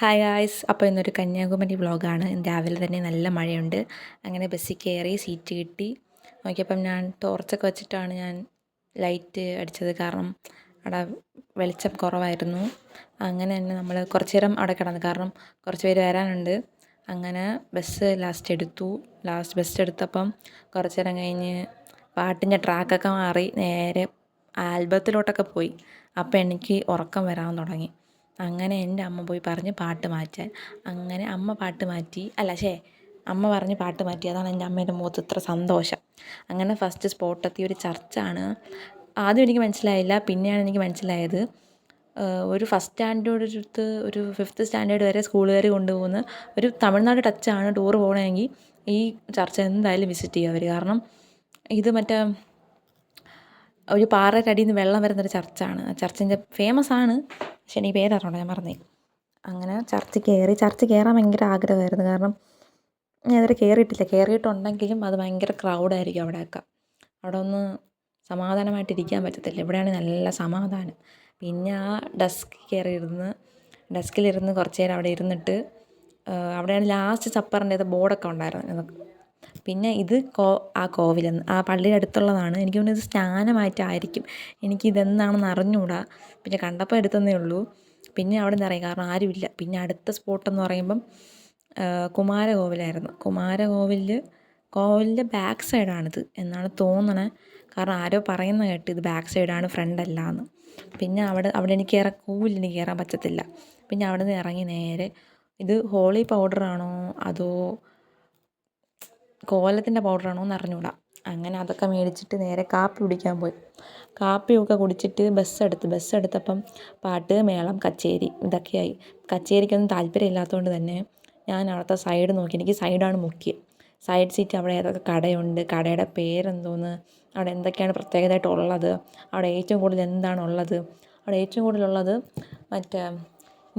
Hi guys. അപ്പോൾ ഇന്നൊരു കന്യാകുമാരി വ്ളോഗാണ്. രാവിലെ തന്നെ നല്ല മഴയുണ്ട്. അങ്ങനെ ബസ്സിൽ കയറി സീറ്റ് കിട്ടി. നോക്കിയപ്പം ഞാൻ ടോർച്ചൊക്കെ വെച്ചിട്ടാണ് ഞാൻ ലൈറ്റ് അടിച്ചത്. കാരണം അവിടെ വെളിച്ചം കുറവായിരുന്നു. അങ്ങനെ തന്നെ നമ്മൾ കുറച്ച് നേരം അവിടെ കിടന്നു. കാരണം കുറച്ച് പേര് വരാനുണ്ട്. അങ്ങനെ ബസ് ലാസ്റ്റ് ബസ് എടുത്തപ്പം കുറച്ച് നേരം കഴിഞ്ഞ് പാട്ടിൻ്റെ ട്രാക്കൊക്കെ മാറി നേരെ ആൽബത്തിലോട്ടൊക്കെ പോയി. അപ്പോൾ എനിക്ക് ഉറക്കം വരാൻ തുടങ്ങി. അങ്ങനെ എൻ്റെ അമ്മ പോയി പറഞ്ഞ് പാട്ട് മാറ്റാൻ. അങ്ങനെ അമ്മ പാട്ട് മാറ്റി. അമ്മ പറഞ്ഞ് പാട്ട് മാറ്റി. അതാണ് എൻ്റെ അമ്മേൻ്റെ മുഖത്ത് ഇത്ര സന്തോഷം. അങ്ങനെ ഫസ്റ്റ് സ്പോട്ടെത്തിയ ഒരു ചർച്ചാണ്. ആദ്യം എനിക്ക് മനസ്സിലായില്ല. പിന്നെയാണ് എനിക്ക് മനസ്സിലായത്. ഒരു ഫസ്റ്റ് സ്റ്റാൻഡേർഡ് തൊട്ട് ഒരു 5th സ്റ്റാൻഡേർഡ് വരെ സ്കൂളുകാർ കൊണ്ടുപോകുന്ന ഒരു തമിഴ്നാട് ടച്ചാണ് ടൂർ പോകണമെങ്കിൽ ഈ ചർച്ച എന്തായാലും വിസിറ്റ് ചെയ്യുക അവർ. കാരണം ഇത് മറ്റേ ഒരു പാറയുടെ അടിയിൽ നിന്ന് വെള്ളം വരുന്നൊരു ചർച്ചാണ്. ആ ചർച്ചിൻ്റെ ഫേമസ് ആണ്, പക്ഷെ എനിക്ക് പേരറിയണ്ട, ഞാൻ മറന്നേ. അങ്ങനെ ചർച്ച് കയറാൻ ഭയങ്കര ആഗ്രഹമായിരുന്നു. കാരണം ഞാൻ ഇതുവരെ കയറിയിട്ടുണ്ടെങ്കിലും അത് ഭയങ്കര ക്രൗഡായിരിക്കും അവിടെയൊക്കെ. അവിടെ ഒന്ന് സമാധാനമായിട്ടിരിക്കാൻ പറ്റത്തില്ല. ഇവിടെയാണ് നല്ല സമാധാനം. പിന്നെ ആ ഡെസ്കിലിരുന്ന് കുറച്ച് നേരം അവിടെ ഇരുന്നിട്ട് അവിടെയാണ് ലാസ്റ്റ് സപ്പറിൻ്റെ ബോർഡൊക്കെ ഉണ്ടായിരുന്നു. പിന്നെ ഇത് ആ കോവിലെന്ന് ആ പള്ളിയുടെ അടുത്തുള്ളതാണ്. എനിക്ക് തോന്നുന്നു ഇത് സ്നാനമായിട്ടായിരിക്കും. എനിക്കിതെന്താണെന്ന് അറിഞ്ഞുകൂടാ. പിന്നെ കണ്ടപ്പോൾ എടുത്തതേ ഉള്ളൂ. പിന്നെ അവിടെ നിന്ന് ഇറങ്ങി, കാരണം ആരുമില്ല. പിന്നെ അടുത്ത സ്പോട്ടെന്ന് പറയുമ്പം കുമാരകോവിലായിരുന്നു. കോവിലിൻ്റെ ബാക്ക് സൈഡാണിത് എന്നാണ് തോന്നണേ. കാരണം ആരോ പറയുന്ന കേട്ട് ഇത് ബാക്ക് സൈഡാണ്, ഫ്രണ്ടല്ല എന്ന്. പിന്നെ അവിടെ എനിക്ക് കോവിലിൽ കയറാൻ പറ്റത്തില്ല. പിന്നെ അവിടെ നിന്ന് ഇറങ്ങി നേരെ ഇത് ഹോളി പൗഡറാണോ അതോ കോലത്തിൻ്റെ പൗഡറാണോ എന്ന് അറിഞ്ഞുകൂടാ. അങ്ങനെ അതൊക്കെ മേടിച്ചിട്ട് നേരെ കാപ്പി കുടിക്കാൻ പോയി. കാപ്പിയൊക്കെ കുടിച്ചിട്ട് ബസ്സെടുത്തപ്പം പാട്ട്, മേളം, കച്ചേരി ഇതൊക്കെയായി. കച്ചേരിക്കൊന്നും താല്പര്യമില്ലാത്തതുകൊണ്ട് തന്നെ ഞാൻ അവിടുത്തെ സൈഡ് നോക്കി. എനിക്ക് സൈഡാണ് മുഖ്യം. Side seat. അവിടെ ഏതൊക്കെ കടയുണ്ട്, കടയുടെ പേരെന്തോന്ന്, അവിടെ എന്തൊക്കെയാണ് പ്രത്യേകതയായിട്ടുള്ളത്, അവിടെ ഏറ്റവും കൂടുതൽ എന്താണുള്ളത്. അവിടെ ഏറ്റവും കൂടുതലുള്ളത് മറ്റേ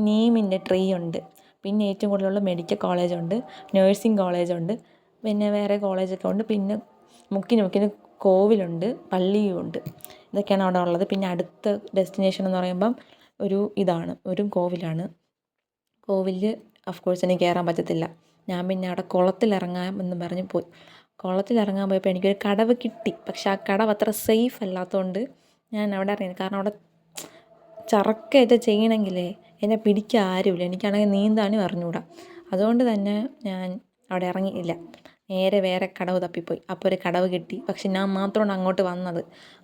നീമിൻ്റെ ട്രീ ഉണ്ട്. പിന്നെ ഏറ്റവും കൂടുതലുള്ള മെഡിക്കൽ കോളേജുണ്ട്, നഴ്സിംഗ് കോളേജുണ്ട്, പിന്നെ വേറെ കോളേജൊക്കെ ഉണ്ട്. പിന്നെ മുക്കിന് കോവിലുണ്ട്, പള്ളിയും ഉണ്ട്. ഇതൊക്കെയാണ് അവിടെ ഉള്ളത്. പിന്നെ അടുത്ത ഡെസ്റ്റിനേഷൻ എന്ന് പറയുമ്പം ഒരു കോവിലാണ്. കോവിലിൽ ഓഫ്കോഴ്സ് എനിക്ക് കയറാൻ പറ്റത്തില്ല. ഞാൻ പിന്നെ അവിടെ കുളത്തിലിറങ്ങാം എന്ന് പറഞ്ഞ് പോയി. കുളത്തിലിറങ്ങാൻ പോയപ്പോൾ എനിക്കൊരു കടവ് കിട്ടി. പക്ഷെ ആ കടവ് അത്ര സേഫ് അല്ലാത്തതുകൊണ്ട് ഞാൻ അവിടെ ഇറങ്ങി. കാരണം അവിടെ ചറക്കയൊക്കെ ചെയ്യണമെങ്കിലേ എന്നെ പിടിക്കാൻ ആരുമില്ല. എനിക്കാണെങ്കിൽ നീന്താനും അറിഞ്ഞുകൂടാ. അതുകൊണ്ട് തന്നെ ഞാൻ അവിടെ ഇറങ്ങിയില്ല. നേരെ വേറെ കടവ് തപ്പിപ്പോയി. അപ്പോൾ ഒരു കടവ് കിട്ടി. പക്ഷെ ഞാൻ മാത്രമാണ് അങ്ങോട്ട് വന്നത്.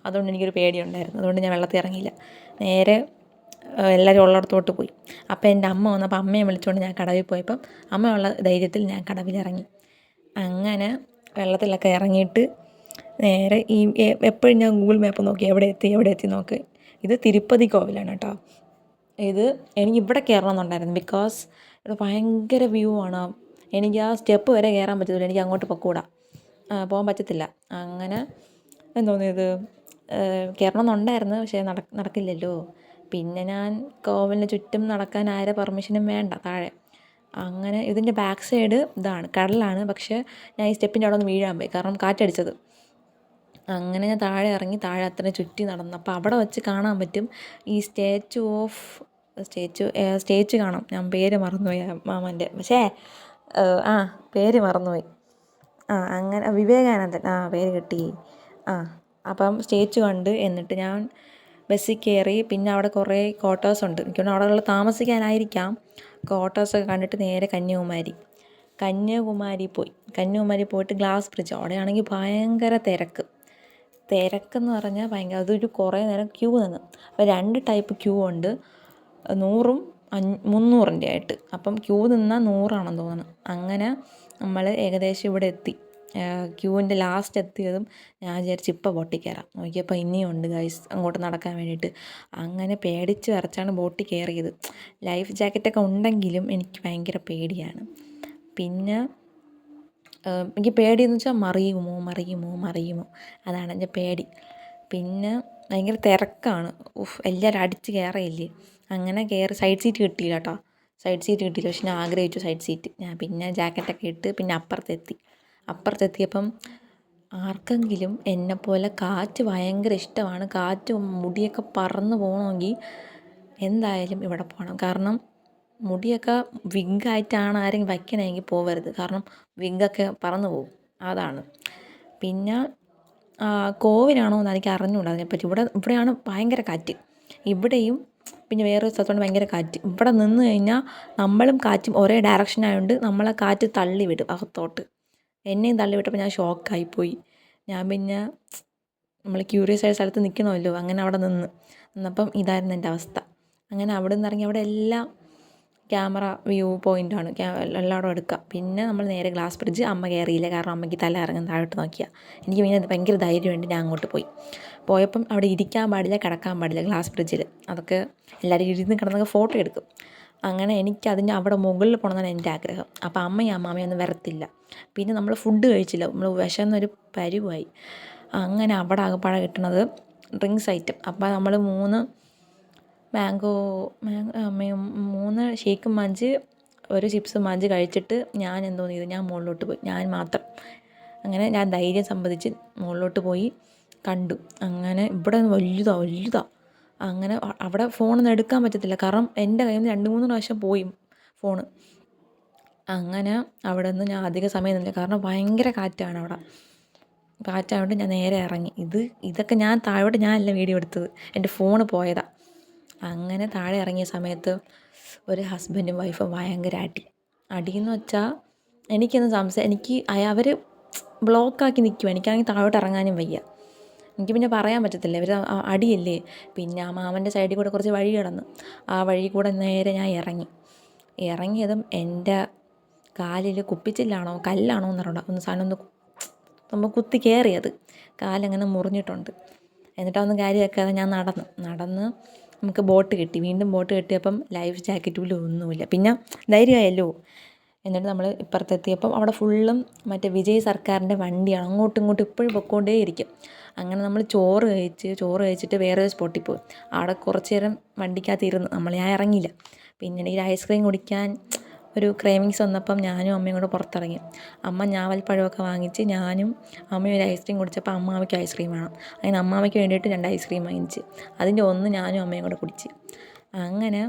അതുകൊണ്ട് എനിക്കൊരു പേടിയുണ്ടായിരുന്നു. അതുകൊണ്ട് ഞാൻ വെള്ളത്തിൽ ഇറങ്ങിയില്ല. നേരെ എല്ലാവരും ഉള്ളിടത്തോട്ട് പോയി. അപ്പോൾ എൻ്റെ അമ്മ വന്നപ്പോൾ അമ്മയെ വിളിച്ചുകൊണ്ട് ഞാൻ കടവിൽ പോയപ്പം അമ്മയുള്ള ധൈര്യത്തിൽ ഞാൻ കടവിലിറങ്ങി. അങ്ങനെ വെള്ളത്തിലൊക്കെ ഇറങ്ങിയിട്ട് നേരെ എപ്പോഴും ഞാൻ ഗൂഗിൾ മാപ്പ് നോക്കി എവിടെ എത്തി നോക്കി. ഇത് തിരുപ്പതി കോവിലാണ് കേട്ടോ. എനിക്കിവിടെ കയറണമെന്നുണ്ടായിരുന്നു. ബിക്കോസ് ഇവിടെ ഭയങ്കര വ്യൂ ആണ്. എനിക്ക് ആ സ്റ്റെപ്പ് വരെ കയറാൻ പറ്റത്തില്ല. എനിക്ക് അങ്ങോട്ട് പോകാൻ പറ്റത്തില്ല. അങ്ങനെ ഇത് കയറണമെന്നുണ്ടായിരുന്നു, പക്ഷേ നടക്കില്ലല്ലോ. പിന്നെ ഞാൻ കോവിലിന് ചുറ്റും നടക്കാൻ ആരെ പെർമിഷനും വേണ്ട താഴെ. അങ്ങനെ ഇതിൻ്റെ ബാക്ക് സൈഡ് കടലാണ്. പക്ഷേ ഞാൻ ഈ സ്റ്റെപ്പിൻ്റെ അവിടെ നിന്ന് വീഴാൻ പോയി, കാരണം കാറ്റടിച്ചത്. അങ്ങനെ ഞാൻ താഴെ ഇറങ്ങി, താഴെ അത്രയും ചുറ്റി നടന്നു. അപ്പോൾ അവിടെ വെച്ച് കാണാൻ പറ്റും ഈ സ്റ്റേച്ചു കാണാം. ഞാൻ പേര് മറന്നുപോയി മാമൻ്റെ. പേര് മറന്നുപോയി. അങ്ങനെ വിവേകാനന്ദൻ. പേര് കിട്ടി. അപ്പം സ്റ്റേച്ചു കണ്ട്. എന്നിട്ട് ഞാൻ ബസ്സിൽ കയറി. പിന്നെ അവിടെ കുറേ ക്വാർട്ടേഴ്സുണ്ട്. എനിക്ക് തോന്നുന്നു അവിടെ താമസിക്കാനായിരിക്കാം. ക്വാർട്ടേഴ്സൊക്കെ കണ്ടിട്ട് നേരെ കന്യാകുമാരി പോയിട്ട് ഗ്ലാസ് ബ്രിഡ്ജ്. അവിടെയാണെങ്കിൽ ഭയങ്കര തിരക്കെന്ന് പറഞ്ഞാൽ ഭയങ്കര. അതൊരു കുറേ നേരം ക്യൂ നിന്ന്. അപ്പോൾ 2 ടൈപ്പ് ക്യൂ ഉണ്ട്, 100-ഉം 300-ൻ്റെ ആയിട്ട്. അപ്പം ക്യൂ നിന്നാൽ 100 തോന്നുന്നു. അങ്ങനെ നമ്മൾ ഏകദേശം ഇവിടെ എത്തി. ക്യൂവിൻ്റെ ലാസ്റ്റ് എത്തിയതും ഞാൻ വിചാരിച്ച് ഇപ്പോൾ ബോട്ടിൽ കയറാം. നോക്കിയപ്പോൾ ഇനിയും ഉണ്ട് ഗൈസ് അങ്ങോട്ട് നടക്കാൻ വേണ്ടിയിട്ട്. അങ്ങനെ പേടിച്ച് വിറച്ചാണ് ബോട്ടിൽ കയറിയത്. ലൈഫ് ജാക്കറ്റൊക്കെ ഉണ്ടെങ്കിലും എനിക്ക് ഭയങ്കര പേടിയാണ്. പിന്നെ എനിക്ക് പേടിയെന്ന് വെച്ചാൽ മറിയുമോ അതാണ് എൻ്റെ പേടി. പിന്നെ ഭയങ്കര തിരക്കാണ്. എല്ലാവരും അടിച്ച് കയറിയില്ലേ. അങ്ങനെ കയറി. സൈഡ് സീറ്റ് കിട്ടിയില്ല കേട്ടോ. പക്ഷെ ഞാൻ ആഗ്രഹിച്ചു സൈഡ് സീറ്റ്. ഞാൻ പിന്നെ ജാക്കറ്റൊക്കെ ഇട്ട് പിന്നെ അപ്പുറത്തെത്തിയപ്പം ആർക്കെങ്കിലും എന്നെപ്പോലെ കാറ്റ് ഭയങ്കര ഇഷ്ടമാണ്. കാറ്റ് മുടിയൊക്കെ പറന്ന് പോകണമെങ്കിൽ എന്തായാലും ഇവിടെ പോകണം. കാരണം മുടിയൊക്കെ വിഗായിട്ടാണ് ആരെങ്കിലും വയ്ക്കണമെങ്കിൽ പോകരുത്, കാരണം വിഗൊക്കെ പറന്നു പോകും, അതാണ്. പിന്നെ കോവിലാണോ എന്ന് എനിക്ക് അറിഞ്ഞുകൂടാ അതിനെപ്പറ്റി. ഇവിടെയാണ് ഭയങ്കര കാറ്റ്, ഇവിടെയും പിന്നെ വേറൊരു സ്ഥലത്തോണ്ട് ഭയങ്കര കാറ്റ്. ഇവിടെ നിന്ന് കഴിഞ്ഞാൽ നമ്മളും കാറ്റും ഒരേ ഡയറക്ഷൻ ആയതുകൊണ്ട് നമ്മളെ കാറ്റ് തള്ളി വിടും അകത്തോട്ട്. എന്നെയും തള്ളി വിട്ടപ്പോൾ ഞാൻ ഷോക്കായിപ്പോയി. ഞാൻ പിന്നെ നമ്മൾ ക്യൂരിയസ് ആയ സ്ഥലത്ത് നിൽക്കണമല്ലോ, അങ്ങനെ അവിടെ നിന്നപ്പം ഇതായിരുന്നു എൻ്റെ അവസ്ഥ. അങ്ങനെ അവിടെ നിന്ന് ഇറങ്ങി അവിടെ എല്ലാം ക്യാമറ വ്യൂ പോയിൻ്റാണ്, എല്ലായിടും എടുക്കാം. പിന്നെ നമ്മൾ നേരെ ഗ്ലാസ് ബ്രിഡ്ജ്. അമ്മ കയറിയില്ല, കാരണം അമ്മയ്ക്ക് തല ഇറങ്ങുന്ന താഴോട്ട് നോക്കിയാൽ. എനിക്ക് പിന്നെ ഭയങ്കര ധൈര്യമുണ്ട്, ഞാൻ അങ്ങോട്ട് പോയപ്പം അവിടെ ഇരിക്കാൻ പാടില്ല, കിടക്കാൻ പാടില്ല ഗ്ലാസ് ബ്രിഡ്ജിൽ. അതൊക്കെ എല്ലാവരും ഇരുന്ന് കിടന്നൊക്കെ ഫോട്ടോ എടുക്കും. അങ്ങനെ എനിക്ക് അതിൻ്റെ അവിടെ മുകളിൽ പോകണമെന്നാണ് എൻ്റെ ആഗ്രഹം. അപ്പോൾ അമ്മയും അമ്മാമ്മയും ഒന്നും വരത്തില്ല. പിന്നെ നമ്മൾ ഫുഡ് കഴിച്ചില്ല, നമ്മൾ വിശന്നൊരു പരുവായി. അങ്ങനെ അവിടെ ആകപ്പാടെ കിട്ടണത് ഡ്രിങ്ക്സ് ഐറ്റം. അപ്പോൾ നമ്മൾ 3 മാംഗോ അമ്മയും 3 ഷേക്കും വാങ്ങിച്ച് 1 ചിപ്സും വാങ്ങിച്ച് കഴിച്ചിട്ട് ഞാൻ എന്തോന്ന് ചെയ്തു, ഞാൻ മുകളിലോട്ട് പോയി, ഞാൻ മാത്രം. അങ്ങനെ ഞാൻ ധൈര്യം സംബന്ധിച്ച് മുകളിലോട്ട് പോയി കണ്ടു. അങ്ങനെ ഇവിടെ വലുതാ. അങ്ങനെ അവിടെ ഫോണൊന്നും എടുക്കാൻ പറ്റത്തില്ല, കാരണം എൻ്റെ കയ്യിൽ നിന്ന് 2-3 പ്രാവശ്യം പോയി ഫോണ്. അങ്ങനെ അവിടെ നിന്ന് ഞാൻ അധിക സമയം നിന്നില്ല, കാരണം ഭയങ്കര കാറ്റാണ് അവിടെ. കാറ്റായതുകൊണ്ട് ഞാൻ നേരെ ഇറങ്ങി. ഇതൊക്കെ ഞാൻ താഴോട്ട് ഞാനല്ല വീഡിയോ എടുത്തത്, എൻ്റെ ഫോണ് പോയതാണ്. അങ്ങനെ താഴെ ഇറങ്ങിയ സമയത്ത് ഒരു ഹസ്ബൻഡും വൈഫും ഭയങ്കര അടിയെന്ന് വെച്ചാൽ എനിക്ക് അവർ ബ്ലോക്കാക്കി നിൽക്കുക. എനിക്കാണെങ്കിൽ താഴോട്ട് ഇറങ്ങാനും വയ്യ. എനിക്ക് പിന്നെ പറയാൻ പറ്റത്തില്ല, ഇവർ അടിയല്ലേ. പിന്നെ ആ മാമൻ്റെ സൈഡിൽ കൂടെ കുറച്ച് വഴി കിടന്നു, ആ വഴി കൂടെ നേരെ ഞാൻ ഇറങ്ങിയതും എൻ്റെ കാലിൽ കുപ്പിച്ചില്ലാണോ കല്ലാണോ എന്നറിയണ്ട, സാധനം നമ്മൾ കുത്തി കയറിയത്, കാലങ്ങനെ മുറിഞ്ഞിട്ടുണ്ട്. എന്നിട്ടൊന്നും കാര്യമാക്കാതെ ഞാൻ നടന്ന് നമുക്ക് ബോട്ട് കിട്ടി. വീണ്ടും ബോട്ട് കിട്ടിയപ്പം ലൈഫ് ജാക്കറ്റ് പോലും ഒന്നുമില്ല. പിന്നെ ധൈര്യമായല്ലോ. എന്നിട്ട് നമ്മൾ ഇപ്പുറത്തെത്തിയപ്പം അവിടെ ഫുള്ളും മറ്റേ വിജയ് സർക്കാരിൻ്റെ വണ്ടിയാണ്, അങ്ങോട്ടും ഇങ്ങോട്ടും ഇപ്പോഴും പൊയ്ക്കൊണ്ടേയിരിക്കും. അങ്ങനെ നമ്മൾ ചോറ് കഴിച്ചിട്ട് വേറെ ഒരു സ്പോട്ടിൽ പോയി. അവിടെ കുറച്ച് നേരം വണ്ടിക്കകത്തിരുന്ന് ഞാൻ ഇറങ്ങിയില്ല. പിന്നെ എനിക്ക് ഐസ്ക്രീം കുടിക്കാൻ ഒരു ക്രേവിങ്സ് വന്നപ്പം ഞാനും അമ്മയും കൂടെ പുറത്തിറങ്ങി. അമ്മ ഞാവൽപ്പഴമൊക്കെ വാങ്ങിച്ച് ഞാനും അമ്മയും ഒരു ഐസ്ക്രീം കുടിച്ചപ്പോൾ അമ്മാവയ്ക്ക് ഐസ്ക്രീം വേണം. അങ്ങനെ അമ്മാവയ്ക്ക് വേണ്ടിയിട്ട് 2 ഐസ്ക്രീം വാങ്ങിച്ച് അതിൻ്റെ 1 ഞാനും അമ്മയും കൂടെ കുടിച്ച്. അങ്ങനെ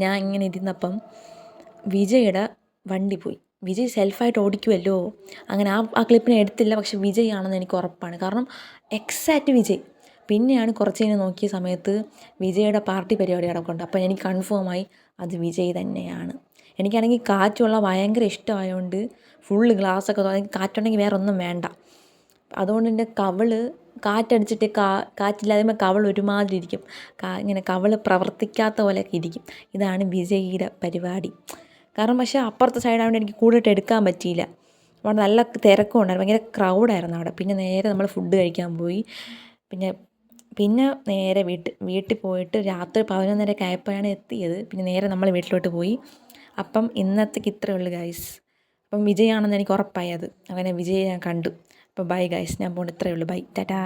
ഞാൻ ഇങ്ങനെ ഇരുന്നപ്പം വിജയുടെ വണ്ടി പോയി. വിജയ് സെൽഫായിട്ട് ഓടിക്കുമല്ലോ. അങ്ങനെ ആ ക്ലിപ്പിനെ എടുത്തില്ല, പക്ഷെ വിജയ് ആണെന്ന് എനിക്ക് ഉറപ്പാണ്, കാരണം എക്സാക്റ്റ് വിജയ്. പിന്നെയാണ് കുറച്ച് കഴിഞ്ഞ് നോക്കിയ സമയത്ത് വിജയുടെ പാർട്ടി പരിപാടി നടക്കുന്നുണ്ട്. അപ്പോൾ എനിക്ക് കൺഫേമായി അത് വിജയ് തന്നെയാണ്. എനിക്കാണെങ്കിൽ കാറ്റുള്ള ഭയങ്കര ഇഷ്ടമായതുകൊണ്ട് ഫുള്ള് ഗ്ലാസ്സൊക്കെ തുറന്ന്, കാറ്റുണ്ടെങ്കിൽ വേറെ ഒന്നും വേണ്ട. അതുകൊണ്ട് എൻ്റെ കവിള് കാറ്റടിച്ചിട്ട് കാറ്റില്ലാതെ കവിൾ ഒരുമാതിരി ഇരിക്കും, ഇങ്ങനെ കവിൾ പ്രവർത്തിക്കാത്ത പോലെയൊക്കെ ഇരിക്കും. ഇതാണ് വിജയിയുടെ പരിപാടി. കാരണം പക്ഷേ അപ്പുറത്തെ സൈഡായതുകൊണ്ട് എനിക്ക് കൂടുതലിട്ട് എടുക്കാൻ പറ്റിയില്ല. അവിടെ നല്ല തിരക്കും ഉണ്ടായിരുന്നു, ഭയങ്കര ക്രൗഡായിരുന്നു അവിടെ. പിന്നെ നേരെ നമ്മൾ ഫുഡ് കഴിക്കാൻ പോയി. പിന്നെ നേരെ വീട്ടിൽ പോയിട്ട് രാത്രി 11:30 ആയപ്പോഴാണ് എത്തിയത്. പിന്നെ നേരെ നമ്മൾ വീട്ടിലോട്ട് പോയി. അപ്പം ഇന്നത്തേക്ക് ഇത്രയേ ഉള്ളൂ ഗൈസ്. അപ്പം വിജയാണെന്ന് എനിക്ക് ഉറപ്പായത്. അങ്ങനെ വിജയ് ഞാൻ കണ്ടു. അപ്പോൾ ബൈ ഗൈസ്, ഞാൻ പോകുന്നത് ഇത്രയേ ഉള്ളൂ. ബൈ, ടാറ്റാ.